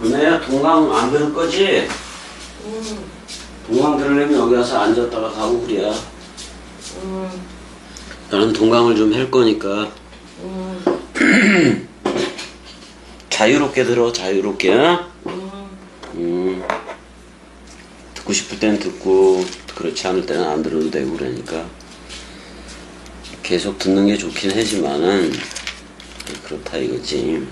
은혜야, 동강 안 들을 거지? 동강 들으려면 여기 와서 앉았다가 가고 그래야. 나는 동강을 좀 할 거니까. 자유롭게 들어, 자유롭게. 듣고 싶을 땐 듣고, 그렇지 않을 때는 안 들어도 되고 그러니까. 계속 듣는 게 좋긴 하지만은, 그렇다 이거지.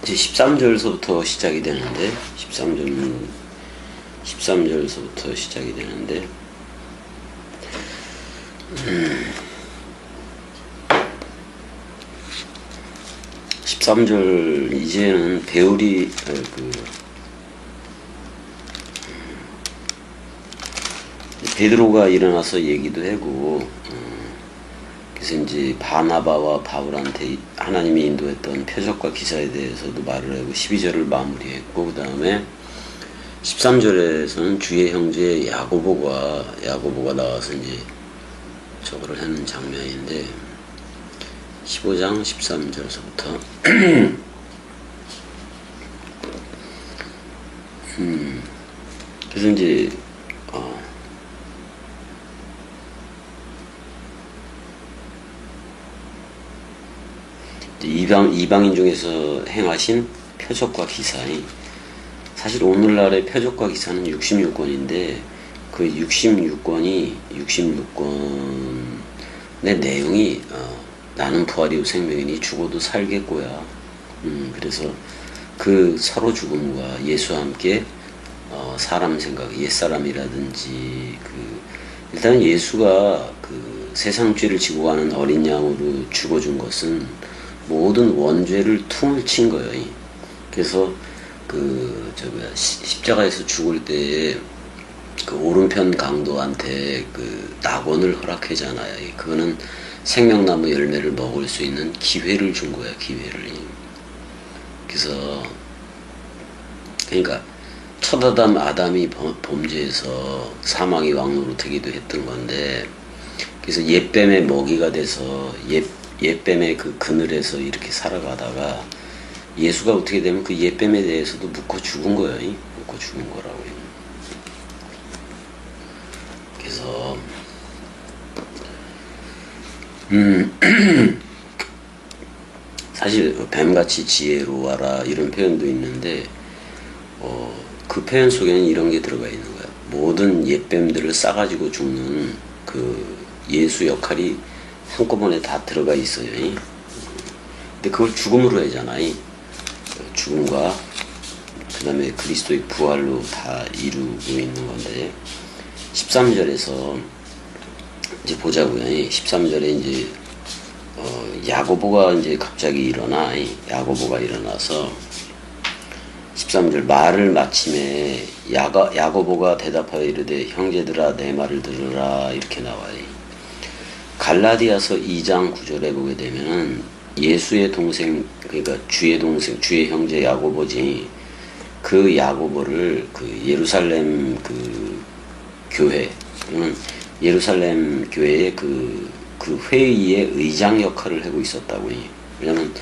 이제 13절서부터 시작이 되는데, 13절서부터 시작이 되는데, 13절 이제는 배울이 베드로가 일어나서 얘기도 하고, 그래서 이제 바나바와 바울한테 하나님이 인도했던 표적과 기사에 대해서도 말을 하고 12절을 마무리했고, 그 다음에 13절에서는 주의 형제 야고보가 나와서 이제 저거를 하는 장면인데, 15장 13절서부터 그래서 이제 이방인 중에서 행하신 표적과 기사이, 사실 오늘날의 표적과 기사는 66권인데 그 66권의 내용이 나는 부활이요 생명이니 죽어도 살겠고야. 그래서 그 서로 죽음과 예수와 함께 사람 생각, 옛사람이라든지 일단 예수가 그 세상 죄를 지고 가는 어린 양으로 죽어준 것은 모든 원죄를 퉁을 친 거예요. 그래서 십자가에서 죽을 때에 그 오른편 강도한테 그 낙원을 허락하잖아요. 그거는 생명나무 열매를 먹을 수 있는 기회를 준 거야, 기회를. 그래서 그러니까 첫 아담이 범죄해서 사망의 왕노로 되기도 했던 건데, 그래서 옛뱀의 먹이가 돼서 옛뱀의 그 그늘에서 이렇게 살아가다가 예수가 어떻게 되면 그 옛뱀에 대해서도 묶어 죽은 거예요. 묶어 죽은 거라고요. 그래서 사실 뱀같이 지혜로워라 이런 표현도 있는데 그 표현 속에는 이런 게 들어가 있는 거야. 모든 옛뱀들을 싸가지고 죽는 그 예수 역할이 한꺼번에 다 들어가 있어요. 근데 그걸 죽음으로 하잖아요. 죽음과 그 다음에 그리스도의 부활로 다 이루고 있는 건데, 13절에서 이제 보자고요. 13절에 이제 야고보가 이제 갑자기 야고보가 일어나서 13절 말을 마침에 야고보가 대답하여 이르되 형제들아 내 말을 들으라 이렇게 나와요. 갈라디아서 2장 9절에 보게 되면은 예수의 동생, 그러니까 주의 형제 야고보지, 그 야고보를 그 예루살렘 그 교회, 예루살렘 교회의 그 회의의 의장 역할을 하고 있었다고. 왜냐면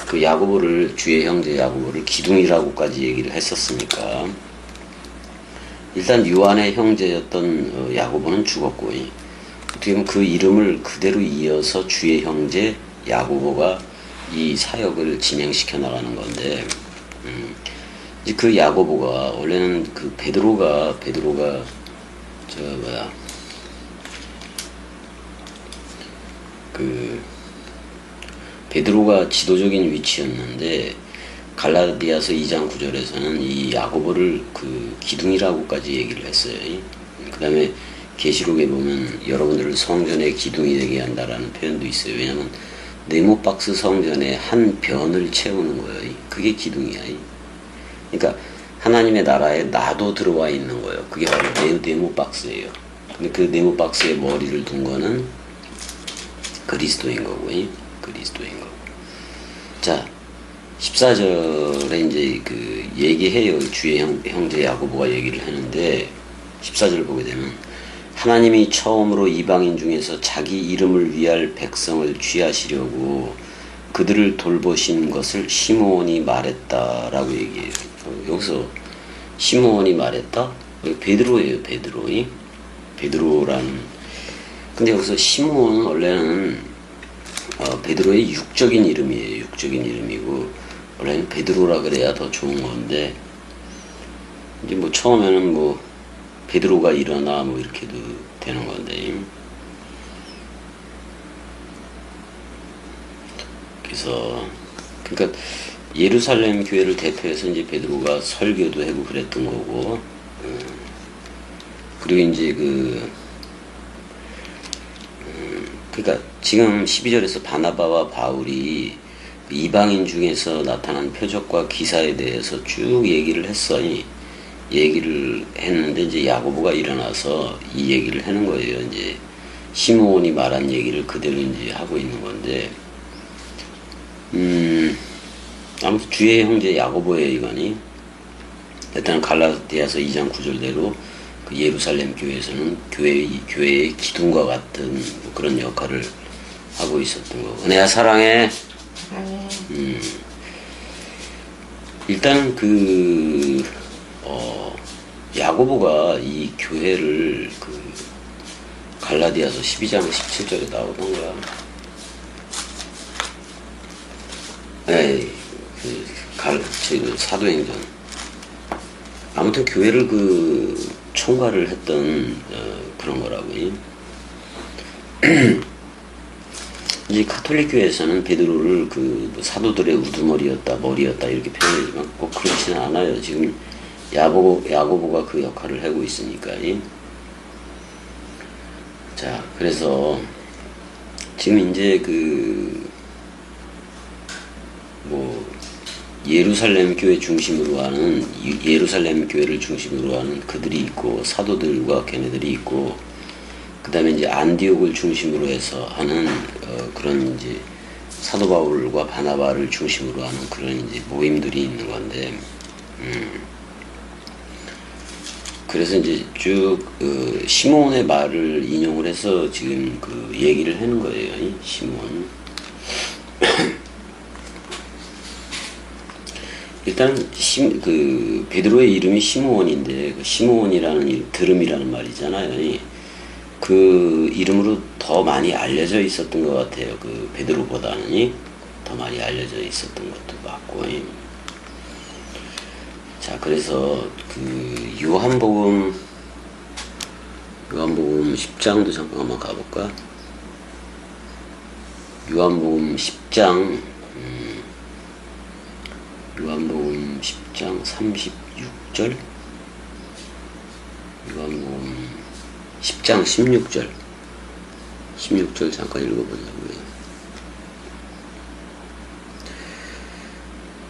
그 야고보를, 주의 형제 야고보를 기둥이라고까지 얘기를 했었으니까. 일단 요한의 형제였던 야고보는 죽었고, 어떻게 보면 그 이름을 그대로 이어서 주의 형제 야고보가 이 사역을 진행시켜 나가는 건데, 이제 그 야고보가 원래는 그 베드로가 베드로가 지도적인 위치였는데, 갈라디아서 2장 9절에서는 이 야고보를 그 기둥이라고까지 얘기를 했어요. 그 다음에 계시록에 보면 여러분들을 성전의 기둥이 되게 한다라는 표현도 있어요. 왜냐하면 네모박스 성전에 한 변을 채우는 거예요. 그게 기둥이야. 그러니까 하나님의 나라에 나도 들어와 있는 거예요. 그게 바로 네모박스예요. 근데 그 네모박스에 머리를 둔 거는 그리스도인 거고요. 그리스도인 거고. 자, 14절에 이제 그 얘기해요. 주의 형제 야고보가 얘기를 하는데, 14절 보게 되면 하나님이 처음으로 이방인 중에서 자기 이름을 위할 백성을 취하시려고 그들을 돌보신 것을 시므온이 말했다라고 얘기해요. 여기서 시므온이 말했다? 베드로예요, 베드로. 베드로라는. 근데 여기서 시므온은 원래는 베드로의 육적인 이름이에요. 육적인 이름이고 원래는 베드로라 그래야 더 좋은 건데, 이제 뭐 처음에는 뭐 베드로가 일어나 뭐 이렇게도 되는 건데. 그래서 그러니까 예루살렘 교회를 대표해서 이제 베드로가 설교도 하고 그랬던 거고, 그리고 이제 그러니까 지금 12절에서 바나바와 바울이 이방인 중에서 나타난 표적과 기사에 대해서 쭉 얘기를 했어요. 얘기를 했는데 이제 야고보가 일어나서 이 얘기를 하는 거예요. 이제 시므온이 말한 얘기를 그대로 이제 하고 있는 건데, 아무튼 주의 형제 야고보의 이거니 일단 갈라디아서 2장 9절대로 그 예루살렘 교회에서는 교회의 기둥과 같은 뭐 그런 역할을 하고 있었던 거고. 은혜야 사랑해. 일단 야고보가 이 교회를 갈라디아서 12장 17절에 나오던가. 사도행전. 아무튼 교회를 총괄을 했던 그런 거라고. 이제 카톨릭 교회에서는 베드로를 뭐 사도들의 우두머리였다, 머리였다 이렇게 표현하지만 꼭 그렇지는 않아요. 지금 야고보가 그 역할을 하고 있으니까. 자, 그래서 지금 이제 예루살렘 교회 중심으로 하는, 예루살렘 교회를 중심으로 하는 그들이 있고, 사도들과 걔네들이 있고, 그 다음에 이제 안디옥을 중심으로 해서 하는, 그런 이제 사도 바울과 바나바를 중심으로 하는 그런 이제 모임들이 있는 건데, 그래서 이제 쭉, 시몬의 말을 인용을 해서 지금 얘기를 하는 거예요, 시몬. 일단 베드로의 이름이 시므온인데 시므온이라는 드름이라는 말이잖아요. 그 이름으로 더 많이 알려져 있었던 것 같아요. 베드로보다는 더 많이 알려져 있었던 것도 맞고. 자, 그래서 요한복음 10장도 잠깐 한번 가볼까? 요한복음 10장 요한복음 10장 36절, 요한복음 10장 16절 잠깐 읽어보자고요.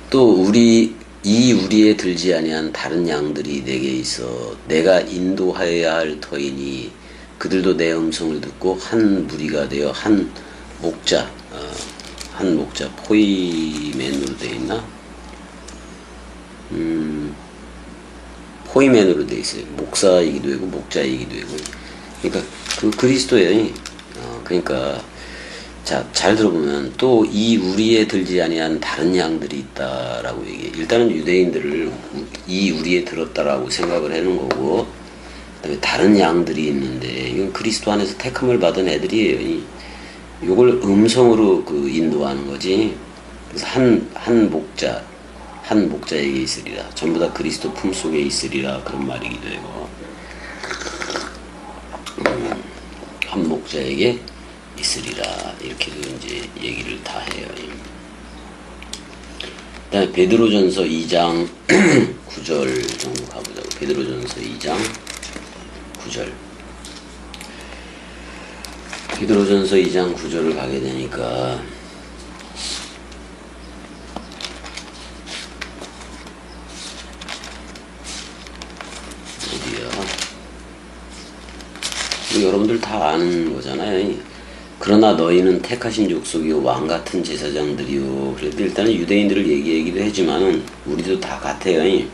또 우리에 들지 아니한 다른 양들이 내게 있어 내가 인도하여야 할 터이니 그들도 내 음성을 듣고 한 무리가 되어 한 목자 포이맨으로 되어 있나? 포이맨으로 되어 있어요. 목사이기도 하고 목자이기도 하고. 그러니까 그리스도예요. 그러니까 자, 잘 들어보면 또 이 우리에 들지 아니한 다른 양들이 있다라고 얘기해. 일단은 유대인들을 이 우리에 들었다라고 생각을 하는 거고, 그다음에 다른 양들이 있는데 이건 그리스도 안에서 택함을 받은 애들이에요. 이걸 음성으로 인도하는 거지. 그래서 한 목자에게 있으리라. 전부 다 그리스도 품속에 있으리라. 그런 말이기도 하고, 한 목자에게 있으리라. 이렇게도 이제 얘기를 다 해요. 그 다음에 베드로전서 2장 9절 정도 가보자고. 베드로전서 2장 9절. 베드로전서 2장 9절을 가게 되니까, 여러분들 다 아는 거잖아요. 그러나 너희는 택하신 족속이요 왕같은 제사장들이요. 그래도 일단은 유대인들을 얘기하기도 하지만은 우리도 다 같아요.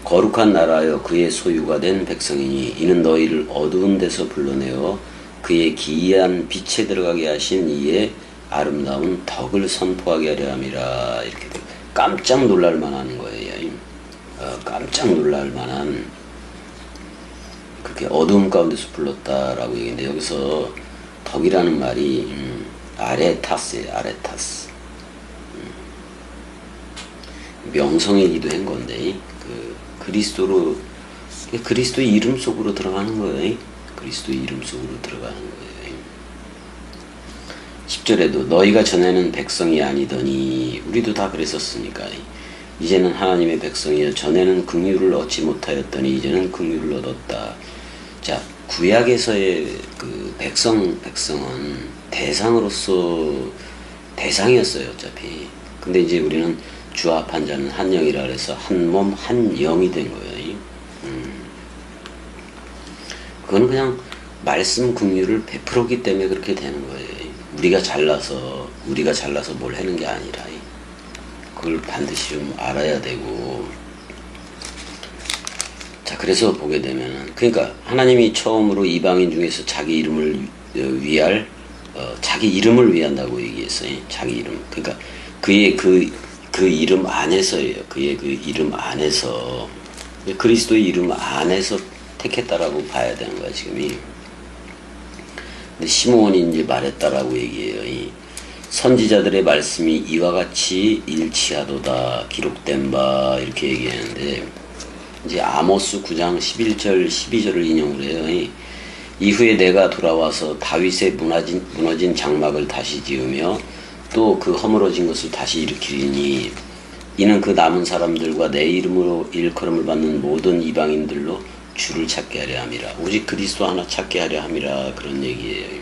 거룩한 나라여 그의 소유가 된 백성이니 이는 너희를 어두운 데서 불러내어 그의 기이한 빛에 들어가게 하신 이의 아름다운 덕을 선포하게 하려 함이라. 이렇게 돼. 깜짝 놀랄 만한 거예요. 깜짝 놀랄 만한, 그렇게 어두움 가운데서 불렀다라고 얘기했는데, 여기서 덕이라는 말이 아레타스예요. 아레타스. 명성이기도 한 건데, 그리스도의 이름 속으로 들어가는 거예요. 그리스도의 이름 속으로 들어가는 거예요. 10절에도 너희가 전에는 백성이 아니더니, 우리도 다 그랬었으니까, 이제는 하나님의 백성이여 전에는 긍휼을 얻지 못하였더니 이제는 긍휼을 얻었다. 자, 구약에서의 그 백성은 대상이었어요, 어차피. 근데 이제 우리는 주 앞한 자는 한 영이라 그래서 한 몸 한 영이 된 거예요. 그거는 그냥 말씀 긍휼을 베풀었기 때문에 그렇게 되는 거예요. 우리가 잘나서 뭘 하는 게 아니라, 그걸 반드시 좀 알아야 되고. 자, 그래서 보게 되면은, 그러니까 하나님이 처음으로 이방인 중에서 자기 이름을 자기 이름을 위한다고 얘기했어요. 자기 이름. 그러니까 그의 그 이름 안에서예요. 그의 그 이름 안에서, 그리스도의 이름 안에서 택했다라고 봐야 되는 거야, 지금이. 근데 시므온이 이제 말했다라고 얘기해요. 이 선지자들의 말씀이 이와 같이 일치하도다 기록된 바, 이렇게 얘기하는데, 이제 아모스 9장 11절 12절을 인용을 해요. 이후에 내가 돌아와서 다윗의 무너진 장막을 다시 지으며 또 그 허물어진 것을 다시 일으키리니 이는 그 남은 사람들과 내 이름으로 일컬음을 받는 모든 이방인들로 주를 찾게 하려 함이라. 오직 그리스도 하나 찾게 하려 함이라. 그런 얘기예요.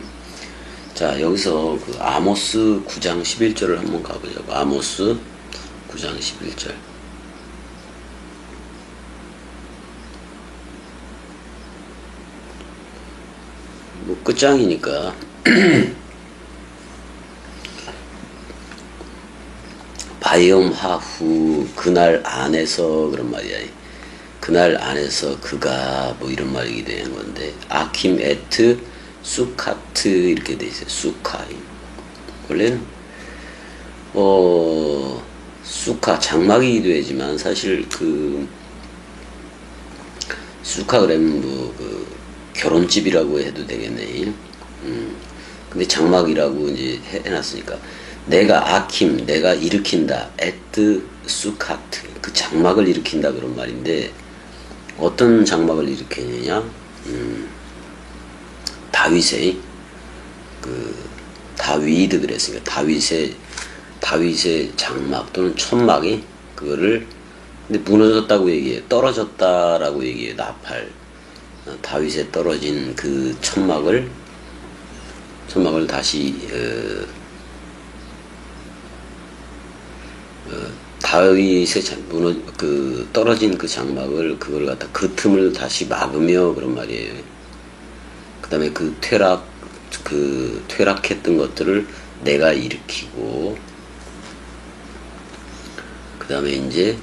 자, 여기서 그 아모스 9장 11절을 한번 가보자고. 아모스 9장 11절. 뭐 끝장이니까 바이옴 하후, 그날 안에서, 그런 말이야. 그날 안에서 그가, 뭐 이런 말이 되는 건데, 아킴 에트 수카트 이렇게 돼 있어요. 수카. 원래는 수카 장막이기도 하지만 사실 그 수카 그러면 뭐 결혼집이라고 해도 되겠네. 근데 장막이라고 이제 해놨으니까, 내가 아킴, 내가 일으킨다. 에트 수카트, 그 장막을 일으킨다, 그런 말인데, 어떤 장막을 일으키느냐? 다윗의 다윗 그랬으니까 다윗의 장막 또는 천막이 그거를, 근데 무너졌다고 얘기해요. 떨어졌다라고 얘기해요. 나팔. 다윗에 떨어진 그 천막을 다시 다윗의 떨어진 그 장막을, 그걸 갖다 그 틈을 다시 막으며, 그런 말이에요. 그 다음에 퇴락했던 것들을 내가 일으키고, 그 다음에 이제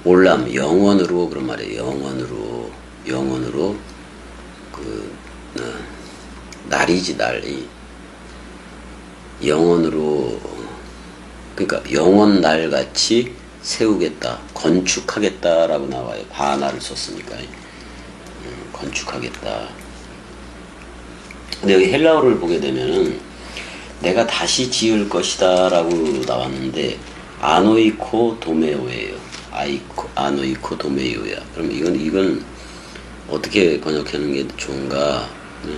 올람, 영원으로, 그런 말이에요. 영원으로 날이지, 날이 영원으로, 그러니까 영원 날같이 세우겠다, 건축하겠다라고 나와요. 바나를 썼으니까 건축하겠다. 근데 여기 헬라어를 보게 되면은 내가 다시 지을 것이다 라고 나왔는데, 아노이코 도메오예요. 아노이코 도메오야. 그럼 이건 어떻게 번역하는 게 좋은가?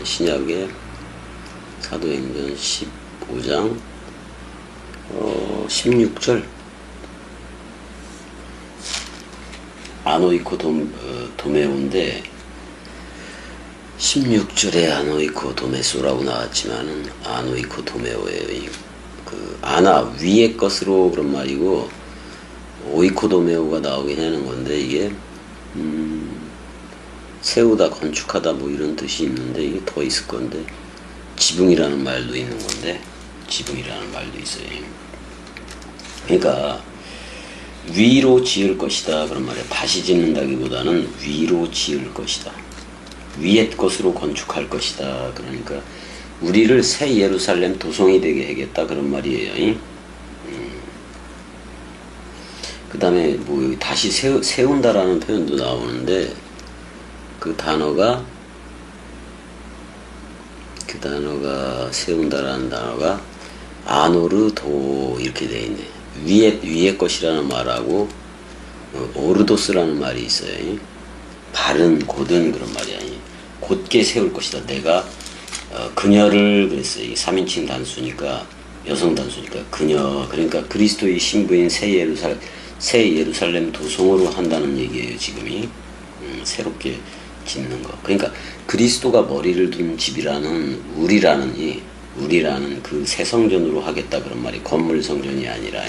신약의 사도행전 15장 16절. 아노이코 도메오인데 16절에 아노이코 도메소라고 나왔지만은 아노이코 도메오예요. 그 아나, 위의 것으로, 그런 말이고, 오이코 도메오가 나오긴 하는 건데, 이게 세우다, 건축하다, 뭐 이런 뜻이 있는데, 이게 더 있을 건데, 지붕이라는 말도 있는 건데, 지붕이라는 말도 있어요. 그러니까 위로 지을 것이다, 그런 말이에요. 다시 짓는다기보다는 위로 지을 것이다, 위의 것으로 건축할 것이다. 그러니까 우리를 새 예루살렘 도성이 되게 하겠다 그런 말이에요. 그 다음에 뭐 여기 다시 세운다라는 표현도 나오는데 그 단어가 세운다라는 단어가 아노르도 이렇게 되어 있네. 위에 것이라는 말하고 오르도스라는 말이 있어요. 바른 곧은 그런 말이 아니. 곧게 세울 것이다. 내가 그녀를 그랬어요. 3인칭 단수니까 여성 단수니까 그녀 그러니까 그리스도의 신부인 새 예루살렘 도성으로 한다는 얘기예요. 지금이 새롭게 짓는 거. 그러니까 그리스도가 머리를 둔 집이라는 우리라는 그 새 성전으로 하겠다 그런 말이 건물 성전이 아니라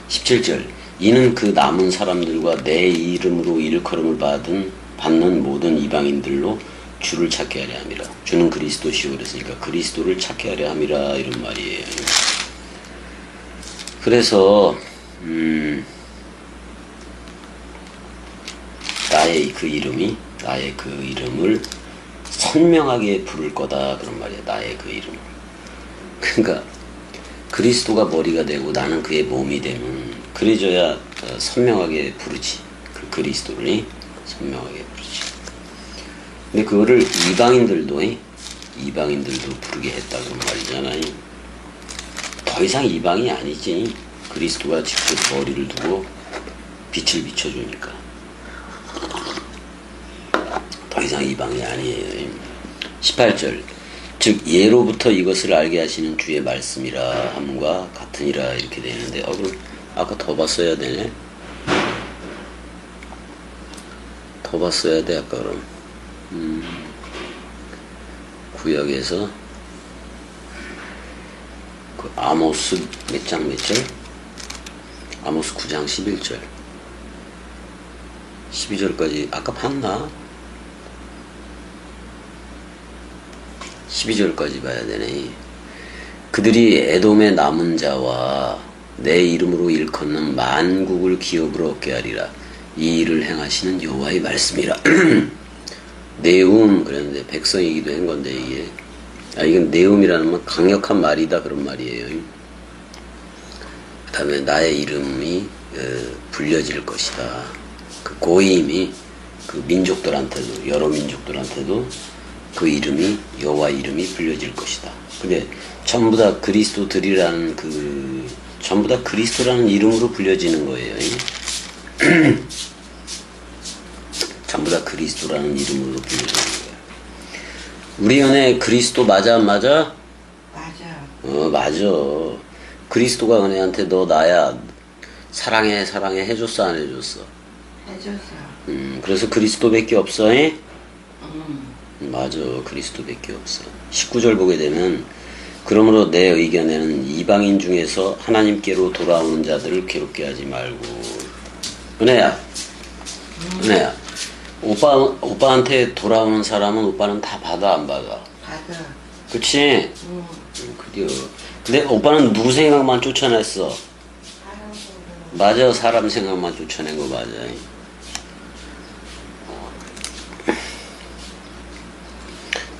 17절 이는 그 남은 사람들과 내 이름으로 일컬음을 받는 모든 이방인들로 주를 찾게 하려 함이라. 주는 그리스도시오 그랬으니까 그리스도를 찾게 하려 함이라 이런 말이에요. 그래서 나의 그 이름을 선명하게 부를 거다 그런 말이야. 나의 그 이름을. 그러니까 그리스도가 머리가 되고 나는 그의 몸이 되면 그래져야 선명하게 부르지. 그 그리스도를 선명하게 부르지. 근데 그거를 이방인들도 부르게 했다 그런 말이잖아요. 더 이상 이방이 아니지. 그리스도가 직접 머리를 두고 빛을 비춰주니까 더 이상 이방이 아니에요. 18절 즉 예로부터 이것을 알게 하시는 주의 말씀이라 함과 같으니라 이렇게 되는데 그럼 아까 더 봤어야 되네. 더 봤어야 돼 아까 그럼. 구약에서 그 아모스 몇 장 몇 절? 아모스 9장 11절 12절까지 아까 봤나? 12절까지 봐야 되네. 그들이 에돔의 남은 자와 내 이름으로 일컫는 만국을 기업으로 얻게 하리라. 이 일을 행하시는 여호와의 말씀이라. 네움 그랬는데 백성이기도 한 건데 이건 네움이라는 건 강력한 말이다 그런 말이에요. 그 다음에 나의 이름이 불려질 것이다. 그 고임이 그 민족들한테도 여러 민족들한테도 그 이름이 여호와 이름이 불려질 것이다. 근데 전부 다 그리스도들이라는 전부 다 그리스도라는 이름으로 불려지는 거예요. 전부 다 그리스도라는 이름으로 불려지는 거예요. 우리 은혜 그리스도 맞아 안 맞아? 맞아. 맞아. 그리스도가 은혜한테 너 나야 사랑해 해줬어 안 해줬어? 해줬어. 그래서 그리스도밖에 없어. 맞아. 그리스도밖에 없어. 19절 보게 되면 그러므로 내 의견에는 이방인 중에서 하나님께로 돌아오는 자들을 괴롭게 하지 말고. 은혜야 오빠한테 돌아오는 사람은 오빠는 다 받아 안 받아? 받아. 그치? 그래요. 근데 오빠는 누구 생각만 쫓아냈어? 맞아. 사람 생각만 쫓아낸 거 맞아.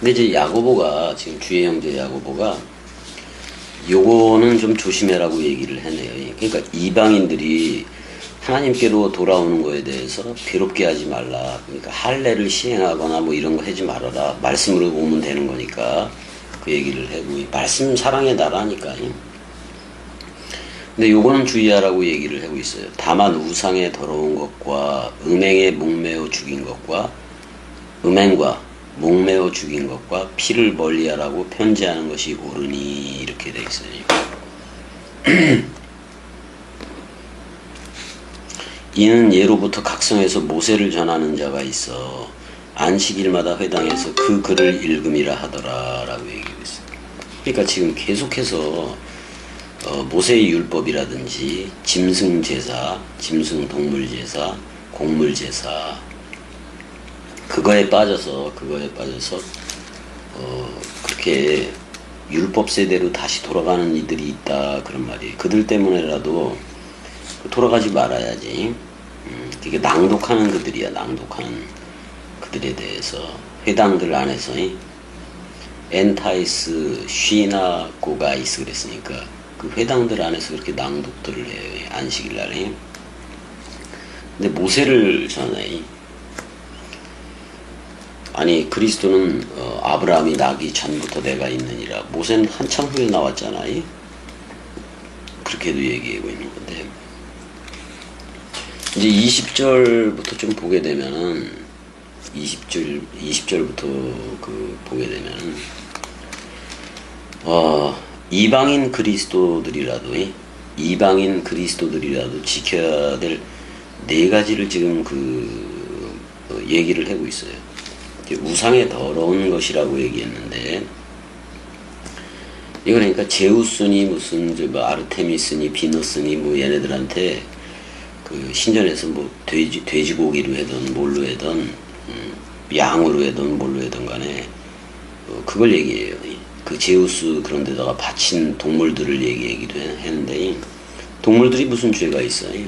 근데 이제 야고보가 지금 주의 형제 야고보가 요거는 좀 조심해라고 얘기를 해내요. 그러니까 이방인들이 하나님께로 돌아오는 거에 대해서 괴롭게 하지 말라. 그러니까 할례를 시행하거나 뭐 이런 거 하지 말아라. 말씀으로 보면 되는 거니까 그 얘기를 하고 말씀 사랑의 나라니까. 근데 요거는 주의하라고 얘기를 하고 있어요. 다만 우상의 더러운 것과 음행에 목매어 죽인 것과 목매어 죽인 것과 피를 멀리하라고 편지하는 것이 옳으니 이렇게 돼 있어요. 이는 예로부터 각성에서 모세를 전하는 자가 있어 안식일마다 회당에서 그 글을 읽음이라 하더라 라고 얘기하고 있어요. 그러니까 지금 계속해서 모세의 율법이라든지 짐승제사, 짐승동물제사, 곡물제사 그거에 빠져서 그렇게 율법 세대로 다시 돌아가는 이들이 있다 그런 말이에요. 그들 때문에라도 돌아가지 말아야지. 되게 낭독하는 그들이야. 낭독하는 그들에 대해서 회당들 안에서 엔타이스 쉬나고가이스 그랬으니까 그 회당들 안에서 그렇게 낭독들을 해요. 안식일날에. 근데 모세를 전해. 아니 그리스도는 아브라함이 나기 전부터 내가 있느니라. 모세는 한참 후에 나왔잖아. 그렇게도 얘기하고 있는 건데, 이제 20절부터 좀 보게 되면은 20절부터 그 보게 되면은 이방인 그리스도들이라도 지켜야 될 네 가지를 지금 얘기를 하고 있어요. 우상에 더러운 것이라고 얘기했는데, 이거 그러니까 제우스니 무슨 아르테미스니 비너스니 뭐 얘네들한테 그 신전에서 뭐 돼지고기로 해든 뭘로 해든 양으로 해든 뭘로 해든 간에 그걸 얘기해요. 그 제우스 그런 데다가 바친 동물들을 얘기하기도 했는데, 동물들이 무슨 죄가 있어요?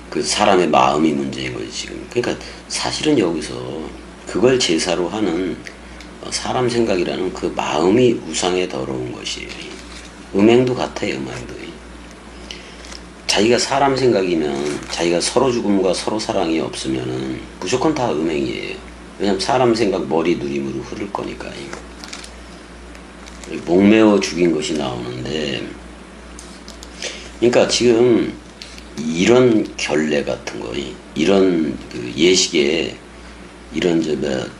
그 사람의 마음이 문제인 거지 지금. 그러니까 사실은 여기서 그걸 제사로 하는 사람 생각이라는 그 마음이 우상에 더러운 것이에요. 음행도 같아요. 음행도. 자기가 사람 생각이면, 자기가 서로 죽음과 서로 사랑이 없으면은 무조건 다 음행이에요. 왜냐면 사람 생각 머리 누림으로 흐를 거니까. 목매어 죽인 것이 나오는데, 그러니까 지금 이런 결례 같은 거, 이런 그 예식에, 이런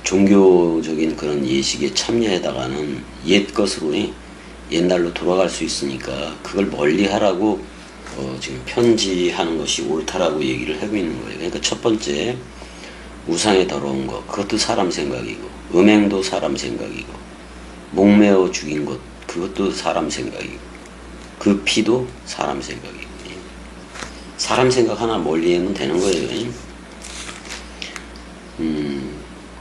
종교적인 그런 예식에 참여에다가는 옛 것으로 옛날로 돌아갈 수 있으니까 그걸 멀리 하라고 지금 편지하는 것이 옳다라고 얘기를 하고 있는 거예요. 그러니까 첫 번째, 우상에 더러운 것, 그것도 사람 생각이고, 음행도 사람 생각이고, 목매어 죽인 것, 그것도 사람 생각이고, 그 피도 사람 생각이고. 사람 생각 하나 멀리 하면 되는 거예요.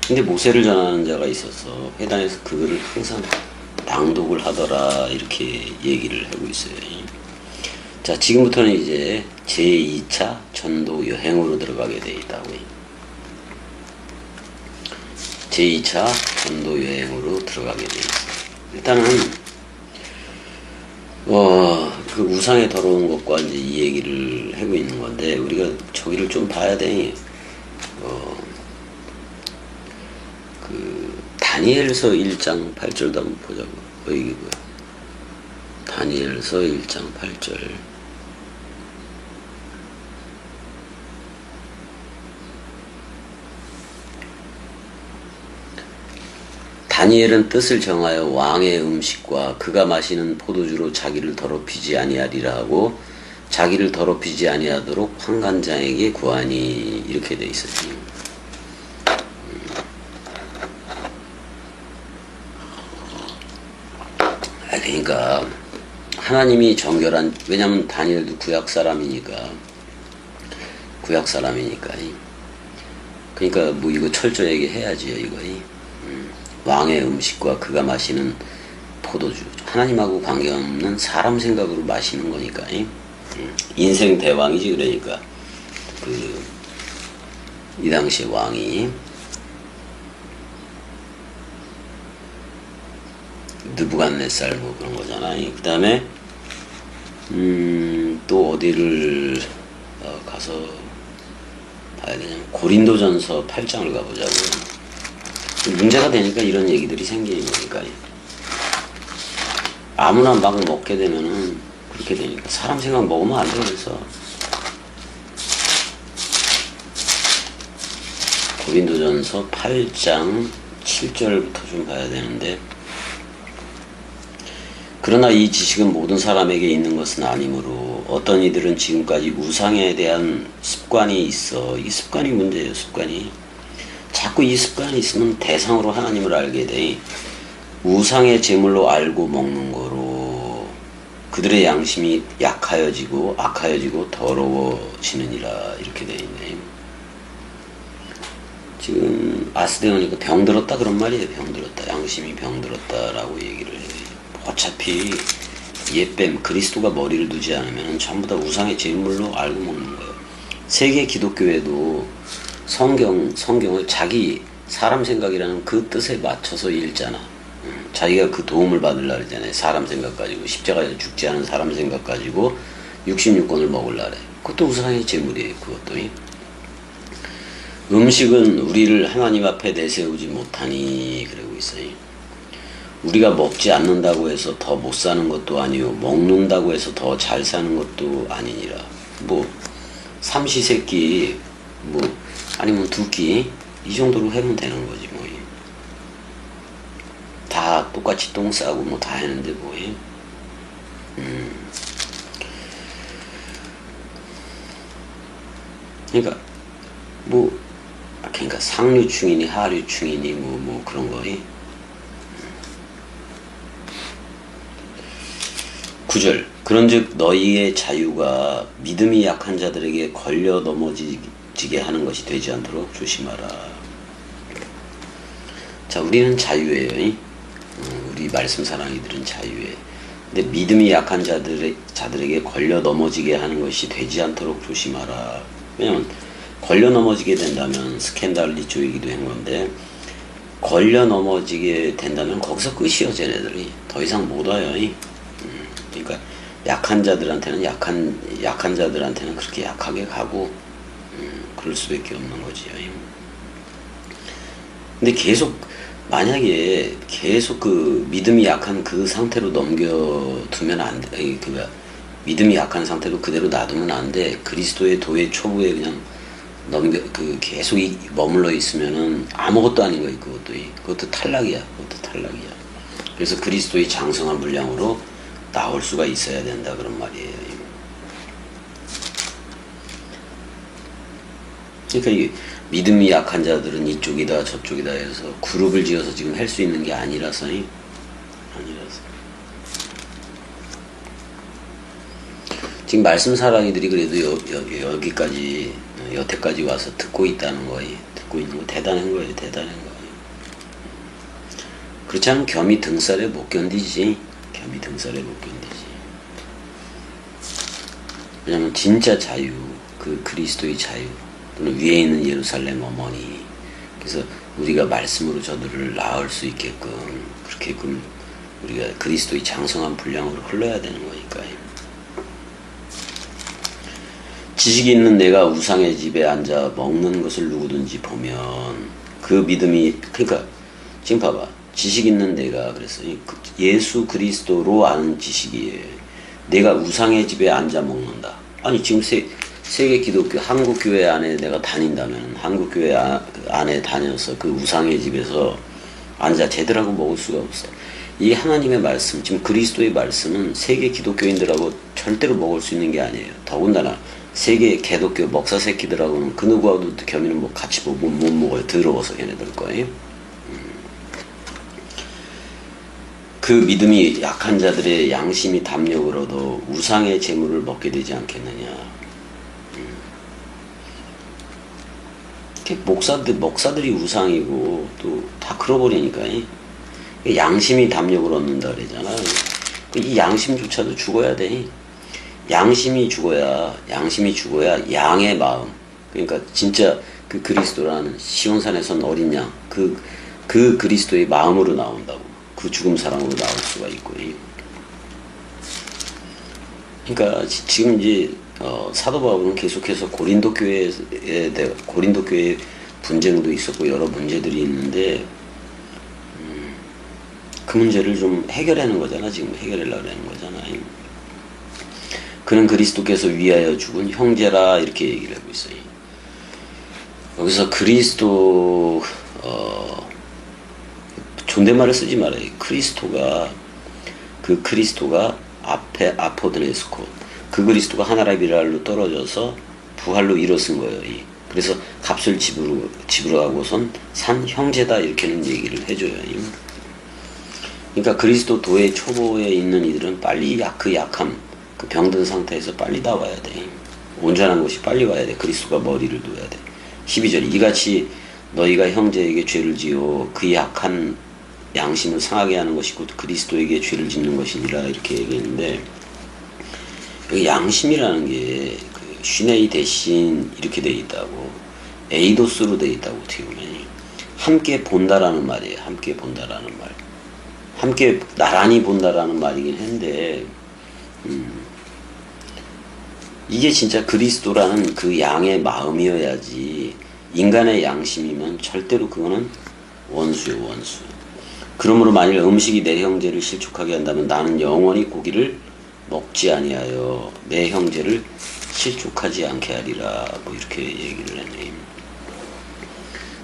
근데 모세를 전하는 자가 있어서 회당에서 그거를 항상 낭독을 하더라, 이렇게 얘기를 하고 있어요. 자, 지금부터는 이제 제2차 전도 여행으로 들어가게 돼 있다고. 제2차 전도 여행으로 들어가게 돼 있어요. 일단은 그 우상에 더러운 것과 이제 이 얘기를 하고 있는 건데, 우리가 저기를 좀 봐야 돼. 다니엘서 1장 8절도 한번 보자고. 이게 뭐야? 다니엘서 1장 8절. 다니엘은 뜻을 정하여 왕의 음식과 그가 마시는 포도주로 자기를 더럽히지 아니하리라 하고, 자기를 더럽히지 아니하도록 환관장에게 구하니, 이렇게 돼 있었지. 그러니까 하나님이 정결한, 왜냐면 다니엘도 구약 사람이니까. 그러니까 뭐 이거 철저하게 해야지요, 이거. 왕의 음식과 그가 마시는 포도주, 하나님하고 관계없는 사람 생각으로 마시는 거니까. 인생 대왕이지. 그러니까 이 당시에 왕이 느부갓네살 뭐 그런 거잖아. 그 다음에 또 어디를 가서 봐야 되냐면 고린도전서 8장을 가보자고. 문제가 되니까 이런 얘기들이 생기는 거니까. 아무나 막 먹게 되면은 그렇게 되니까 사람 생각 먹으면 안 돼. 그래서 고린도전서 8장 7절부터 좀 봐야 되는데, 그러나 이 지식은 모든 사람에게 있는 것은 아니므로 어떤 이들은 지금까지 우상에 대한 습관이 있어. 이 습관이 문제예요. 습관이. 자꾸 이 습관이 있으면 대상으로 하나님을 알게 돼. 우상의 제물로 알고 먹는 거로 그들의 양심이 약하여지고 악하여지고 더러워지느니라, 이렇게 돼 있네. 지금 아스데오니까 병들었다 그런 말이에요. 병들었다. 양심이 병들었다라고 얘기를 해요. 어차피 예뱀 그리스도가 머리를 두지 않으면 전부 다 우상의 제물로 알고 먹는 거예요. 세계 기독교에도 성경을 자기 사람 생각이라는 그 뜻에 맞춰서 읽잖아. 자기가 그 도움을 받으려고 그러잖아요. 사람 생각 가지고 십자가에 죽지 않은 사람 생각 가지고 66권을 먹으려고 그래. 그것도 우상의 제물이에요. 그것도. 음식은 우리를 하나님 앞에 내세우지 못하니 그러고 있어요. 우리가 먹지 않는다고 해서 더 못 사는 것도 아니요, 먹는다고 해서 더 잘 사는 것도 아니니라. 뭐 삼시세끼 뭐 아니면 두 끼 이 정도로 하면 되는 거지 뭐. 다 똑같이 똥 싸고 뭐 다 하는데 뭐. 그러니까 뭐 그러니까 상류층이니 하류층이니 뭐 그런 거. 9절 그런즉 너희의 자유가 믿음이 약한 자들에게 걸려 넘어지게 하는 것이 되지 않도록 조심하라. 자, 우리는 자유예요. 우리 말씀 사랑이들은 자유예요. 근데 믿음이 약한 자들에게 걸려 넘어지게 하는 것이 되지 않도록 조심하라. 왜냐면 걸려 넘어지게 된다면 스캔들리 쪽이기도 한 건데, 걸려 넘어지게 된다면 거기서 끝이요. 쟤네들이 더 이상 못 와요. 그러니까 약한 자들한테는 약한 자들한테는 그렇게 약하게 가고 그럴 수밖에 없는 거지요. 근데 만약에 계속 그 믿음이 약한 그 상태로 넘겨두면 안 돼. 믿음이 약한 상태로 그대로 놔두면 안 돼. 그리스도의 도의 초부에 그냥 계속 머물러 있으면은 아무것도 아닌 거예요. 그것도 탈락이야. 그래서 그리스도의 장성한 분량으로 나올 수가 있어야 된다 그런 말이에요. 그러니까 이게 믿음이 약한 자들은 이쪽이다 저쪽이다 해서 그룹을 지어서 지금 할 수 있는 게 아니라서. 지금 말씀 사랑이들이 그래도 여기까지 여태까지 와서 듣고 있다는 거예요. 듣고 있는 거 대단한 거예요. 그렇지 않으면 겸이 등살에 못 견디지. 왜냐면 진짜 자유, 그 그리스도의 자유, 또는 위에 있는 예루살렘 어머니, 그래서 우리가 말씀으로 저들을 낳을 수 있게끔 그렇게끔 우리가 그리스도의 장성한 분량으로 흘러야 되는 거니까요. 지식이 있는 내가 우상의 집에 앉아 먹는 것을 누구든지 보면 그 믿음이, 그러니까 지금 봐봐. 지식 있는 내가, 그래서 예수 그리스도로 아는 지식이에요. 내가 우상의 집에 앉아 먹는다. 아니 지금 세계 기독교 한국교회 안에 내가 다닌다면 한국교회 안에 다녀서 그 우상의 집에서 앉아 제대로 먹을 수가 없어. 이 하나님의 말씀, 지금 그리스도의 말씀은 세계 기독교인들하고 절대로 먹을 수 있는 게 아니에요. 더군다나 세계 개독교 목사 새끼들하고는 그 누구하고도 겸이는 뭐 같이 못 먹어요. 더러워서 걔네들 거예요. 그 믿음이 약한 자들의 양심이 담력을 얻어 우상의 재물을 먹게 되지 않겠느냐. 목사들이 우상이고 또 다 그러버리니까 양심이 담력을 얻는다 그러잖아. 이 양심조차도 죽어야 돼. 양심이 죽어야 양의 마음, 그러니까 진짜 그 그리스도라는 시온산에 선 어린 양, 그 그리스도의 마음으로 나온다고. 그 죽음 사랑으로 나올 수가 있고. 그러니까 지금 이제 사도 바울은 계속해서 고린도 교회의 분쟁도 있었고 여러 문제들이 있는데 그 문제를 좀 해결하는 거잖아. 지금 해결하려고 하는 거잖아. 그는 그리스도께서 위하여 죽은 형제라 이렇게 얘기를 하고 있어요. 여기서 그리스도 존댓말을 쓰지 말아요. 그리스도가 앞에 아포드네스코, 그 그리스도가 하나라 비랄로 떨어져서 부활로 일어선 거예요. 그래서 값을 지불하고선 산 형제다 이렇게는 얘기를 해줘요. 그러니까 그리스도 도의 초보에 있는 이들은 빨리 그 약함, 그 병든 상태에서 빨리 나와야 돼. 온전한 것이 빨리 와야 돼. 그리스도가 머리를 둬야 돼. 12절 이같이 너희가 형제에게 죄를 지어 그 약한 양심을 상하게 하는 것이고 그리스도에게 죄를 짓는 것이니라 이렇게 얘기했는데, 여기 양심이라는 게 그 슈네이 대신 이렇게 돼 있다고, 에이도스로 돼 있다고 어떻게 보면 함께 본다라는 말이에요. 함께 본다라는 말. 함께 나란히 본다라는 말이긴 한데, 이게 진짜 그리스도라는 그 양의 마음이어야지, 인간의 양심이면 절대로 그거는 원수요, 원수. 그러므로 만일 음식이 내 형제를 실족하게 한다면 나는 영원히 고기를 먹지 아니하여 내 형제를 실족하지 않게 하리라. 뭐 이렇게 얘기를 했네.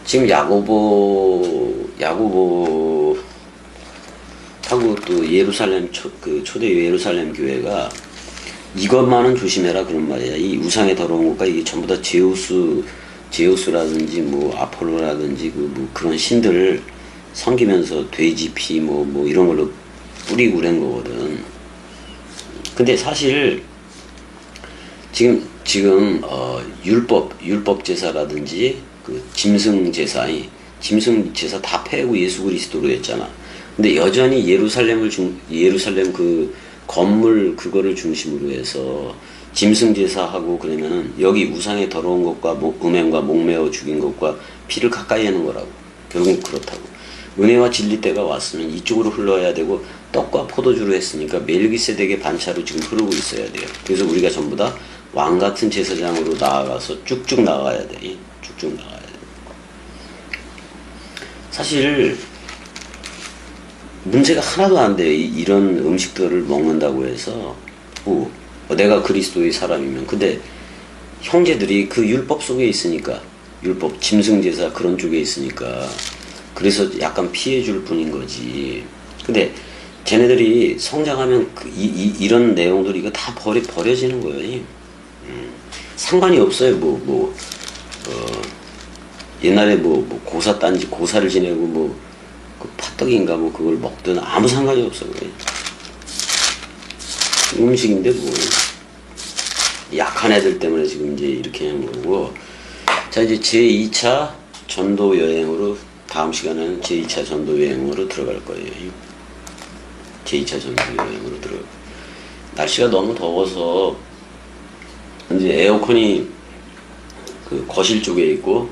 지금 야고보 하고 또 예루살렘 초대 예루살렘 교회가 이것만은 조심해라 그런 말이야. 이 우상의 더러운 것과 이게 전부 다 제우스라든지 뭐 아폴로라든지 뭐 그런 신들을 섬기면서 돼지 피 뭐 이런 걸로 뿌리고 그런 거거든. 근데 사실 지금 율법 제사라든지 그 짐승 제사 다 패고 예수 그리스도로 했잖아. 근데 여전히 예루살렘 그 건물 그거를 중심으로 해서 짐승 제사하고 그러면은 여기 우상의 더러운 것과 음행과 목매어 죽인 것과 피를 가까이 하는 거라고. 결국 그렇다고. 은혜와 진리 때가 왔으면 이쪽으로 흘러야 되고 떡과 포도주로 했으니까 멜기세덱의 반차로 지금 흐르고 있어야 돼요. 그래서 우리가 전부 다 왕 같은 제사장으로 나아가서 쭉쭉 나가야 돼. 쭉쭉 나가야 돼. 사실 문제가 하나도 안 돼. 이런 음식들을 먹는다고 해서 내가 그리스도의 사람이면. 근데 형제들이 그 율법 속에 있으니까, 율법 짐승제사 그런 쪽에 있으니까 그래서 약간 피해줄 뿐인 거지. 근데 쟤네들이 성장하면 이런 내용들이 이거 다 버려지는 거예요. 상관이 없어요. 옛날에 고사단지 고사를 지내고 그 팥떡인가 그걸 먹든 아무 상관이 없어. 그래. 음식인데 약한 애들 때문에 지금 이제 이렇게 하는 거고. 자, 이제 제2차 전도 여행으로 다음 시간에는 제2차 전도 여행으로 들어갈 거예요. 제2차 전도 여행으로 들어갈. 날씨가 너무 더워서 이제 에어컨이 그 거실 쪽에 있고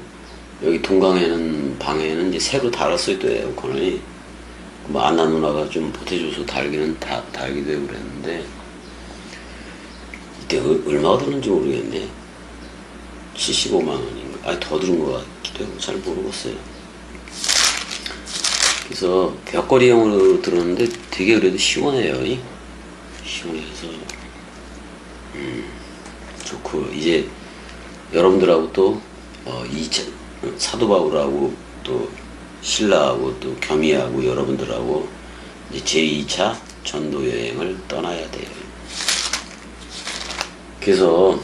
여기 동강에는 방에는 이제 새로 달았어요. 또 에어컨을 안나 누나가 좀 보태줘서 달기도 해고 그랬는데 이때 얼마가 드는지 모르겠네. 75만 원인가? 아니 더 들은 것 같기도 하고 잘 모르겠어요. 그래서 벽걸이형으로 들었는데 되게 그래도 시원해요. 시원해서 좋고. 이제 여러분들하고 또 사도 바울하고 또 신라하고 또 겸이하고 여러분들하고 이제 제2차 전도 여행을 떠나야 돼요. 그래서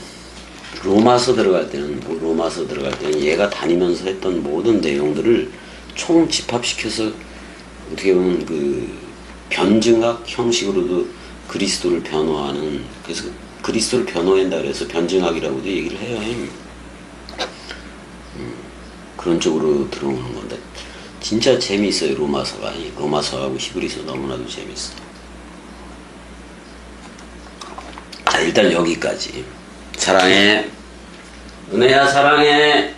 로마서 들어갈 때는 얘가 다니면서 했던 모든 내용들을 총 집합시켜서 어떻게 보면 그 변증학 형식으로도 그리스도를 변호하는, 그래서 그리스도를 변호한다 그래서 변증학이라고도 얘기를 해요. 그런 쪽으로 들어오는 건데 진짜 재미있어요. 로마서하고 히브리서 너무나도 재밌어. 자, 일단 여기까지. 사랑해. 은혜야 사랑해.